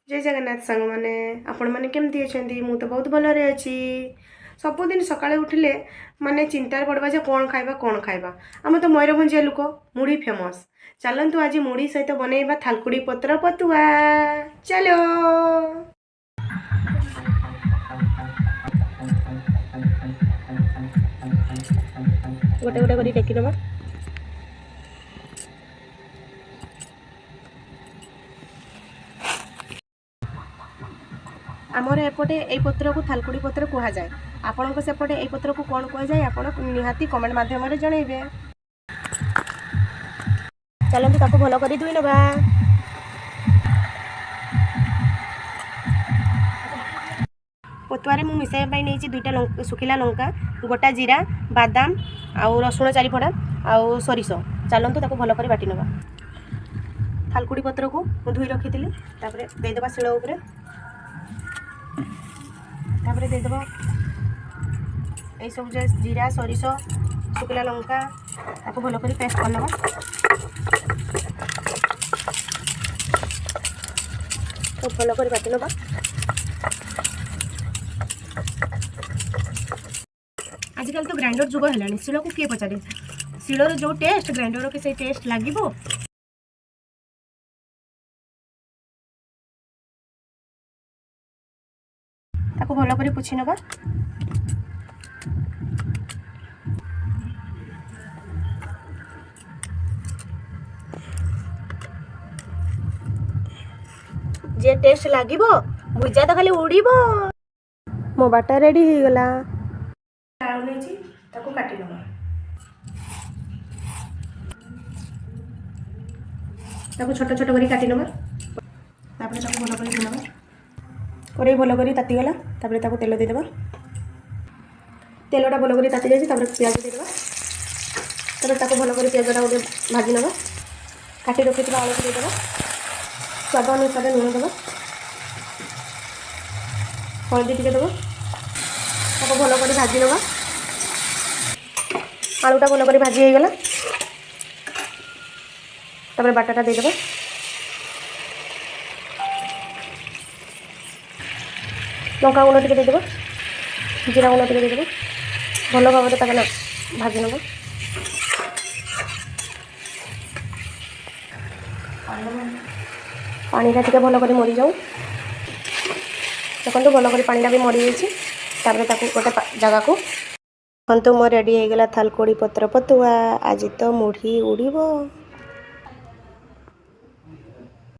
जय जगन्नाथ सांग मैंने आपण मैंने केमती अच्छा मु तो बहुत भलरे अच्छी सबुदिन सकाଳେ उठिले माने चिंतार पड़वा जे कौन खाइबा आम तो मयूरभंजिया लोक मुढ़ी फेमस चलतु आज मुढ़ी सहित बनइबा थालकुड़ी पत्र पतुआ चलो गोटे गोटे करी टेकी दबा आमर एपटे यही पत्र को थालकुड़ी पत्र कह जाए आपण सेपटे यही पत्र को कौन कह जाए आप निहाती कमेंट माध्यम जनइबे चलते ताको भल कर धोई नवा पतुआरे मु मिसाई नहीं दुईटा सुखिला लंका गोटा जीरा बादाम आउ रसुण चारिफड़ा आउ सोरिष चलतु ताको भल कर बाटी नवा थालकुड़ी पत्र को धोई रखी देदेबा शिल उपरे तापर देदेव यही सब जीरा सोरिष सुखिला लंका ताको भल कर पेस्ट कर तो भल कर बाटी नवा आजकल तो ग्राइंडर जुग है शिल को किए पचारे शिलर जो टेस्ट ग्राइंडर के से टेस्ट लगे ताको भल कर पोछि नबा जे टेस्ट लागिबो भुजा तो खाली उड़ीबो मो बाटा रेडी हो गला आलू नहीं ताको काटी नबा ताको छोट छोट करी काटी नबा तापर ताको भल कर नबा कड़े भल कर तातीगला तापर ताको तेल देदेबा तेलटा भल कर ताती जाए प्याज देदेबा तापर ताको भल कर प्याजटा गोटे भाजी नबा काटी रखी आलू को देदेबा स्वाद अनुसार लुण देबा हल्दी टिके देबा ताको भल कर भाजी नबा आलूटा भल कर भाजी हो गला तापर बाटाटा देदेबा लंका गुंड टिके देदेबा जीरा गुंड टिके देदेबा भल भाव भाजी नब पानीटा टिके भल कर मरी जाऊ देखो भल कर पानीटा भी मरी जाइए गोटे जगह को देखो मो रेडी हो गला थालकुड़ी पत्र पतुआ आज तो मुढ़ी उड़ीबो।